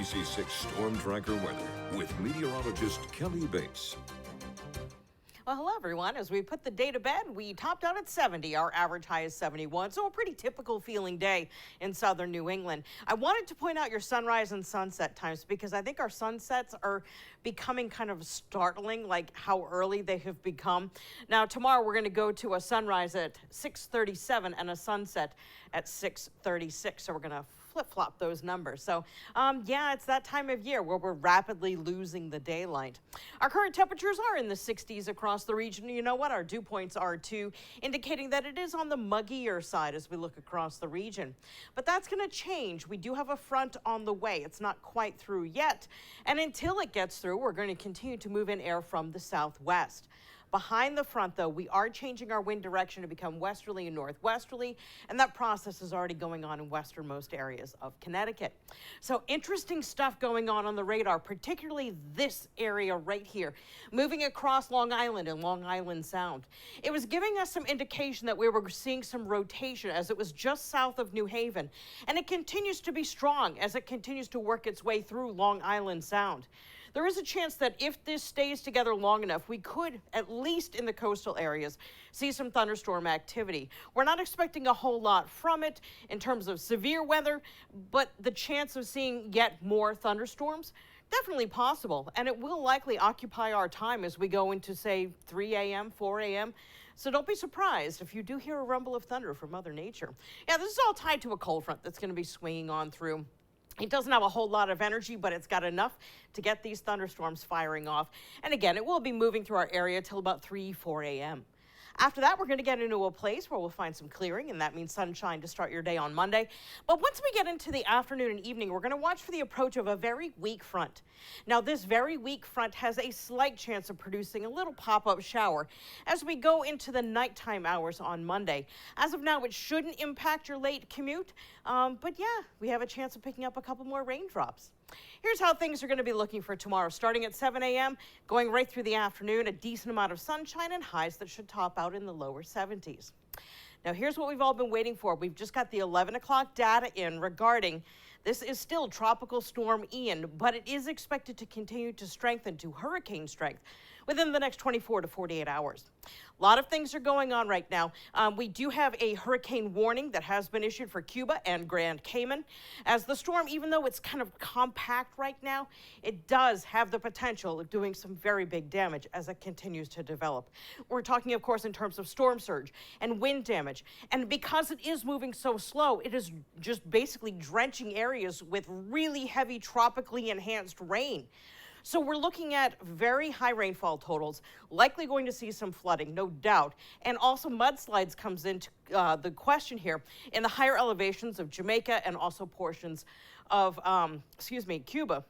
ABC6 Storm Tracker weather with meteorologist Kelly Bates. Well, hello, everyone. As we put the day to bed, we topped out at 70. Our average high is 71, so a pretty typical feeling day in southern New England. I wanted to point out your sunrise and sunset times because I think our sunsets are becoming kind of startling, like how early they have become. Now, tomorrow we're going to go to a sunrise at 6:37 and a sunset at 6:36, so we're going to flip-flop those numbers. So yeah, it's that time of year where we're rapidly losing the daylight. Our current temperatures are in the 60s across the region. You know what? Our dew points are too, indicating that it is on the muggier side as we look across the region. But that's going to change. We do have a front on the way. It's not quite through yet. And until it gets through, we're going to continue to move in air from the southwest. Behind the front, though, we are changing our wind direction to become westerly and northwesterly, and that process is already going on in westernmost areas of Connecticut. So interesting stuff going on the radar, particularly this area right here, moving across Long Island and Long Island Sound. It was giving us some indication that we were seeing some rotation as it was just south of New Haven, and it continues to be strong as it continues to work its way through Long Island Sound. There is a chance that if this stays together long enough, we could, at least in the coastal areas, see some thunderstorm activity. We're not expecting a whole lot from it in terms of severe weather, but the chance of seeing yet more thunderstorms, definitely possible. And it will likely occupy our time as we go into, say, 3 a.m., 4 a.m., so don't be surprised if you do hear a rumble of thunder from Mother Nature. Yeah, this is all tied to a cold front that's going to be swinging on through. It doesn't have a whole lot of energy, but it's got enough to get these thunderstorms firing off. And again, it will be moving through our area till about 3, 4 a.m. After that, we're going to get into a place where we'll find some clearing, and that means sunshine to start your day on Monday. But once we get into the afternoon and evening, we're going to watch for the approach of a very weak front. Now, this very weak front has a slight chance of producing a little pop-up shower as we go into the nighttime hours on Monday. As of now, it shouldn't impact your late commute, but yeah, we have a chance of picking up a couple more raindrops. Here's how things are going to be looking for tomorrow. Starting at 7 a.m., going right through the afternoon, a decent amount of sunshine and highs that should top out in the lower 70s. Now, here's what we've all been waiting for. We've just got the 11 o'clock data in regarding this is still Tropical Storm Ian, but it is expected to continue to strengthen to hurricane strength within the next 24 to 48 hours. A lot of things are going on right now. We do have a hurricane warning that has been issued for Cuba and Grand Cayman. As the storm, even though it's kind of compact right now, it does have the potential of doing some very big damage as it continues to develop. We're talking, of course, in terms of storm surge and wind damage. And because it is moving so slow, it is just basically drenching areas with really heavy tropically enhanced rain. So we're looking at very high rainfall totals, likely going to see some flooding, no doubt. And also mudslides comes into the question here in the higher elevations of Jamaica and also portions of, Cuba.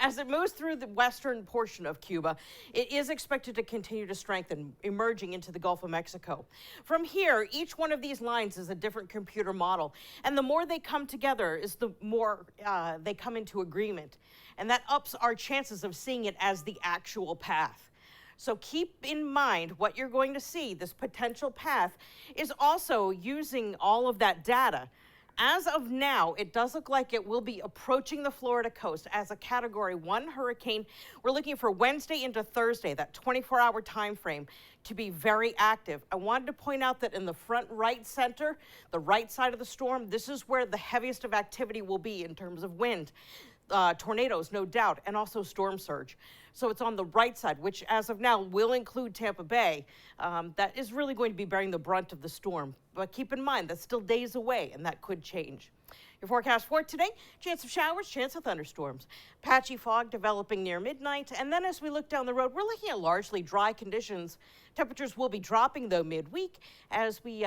As it moves through the western portion of Cuba, it is expected to continue to strengthen, emerging into the Gulf of Mexico. From here, each one of these lines is a different computer model, and the more they come together is the more they come into agreement, and that ups our chances of seeing it as the actual path. So keep in mind what you're going to see. This potential path is also using all of that data. As of now, it does look like it will be approaching the Florida coast as a Category 1 hurricane. We're looking for Wednesday into Thursday, that 24-hour time frame, to be very active. I wanted to point out that in the front right center, the right side of the storm, this is where the heaviest of activity will be in terms of wind. Tornadoes, no doubt, and also storm surge. So it's on the right side, which as of now will include Tampa Bay. That is really going to be bearing the brunt of the storm. But keep in mind, that's still days away, and that could change. Your forecast for today, chance of showers, chance of thunderstorms. Patchy fog developing near midnight, and then as we look down the road, we're looking at largely dry conditions. Temperatures will be dropping, though, midweek as we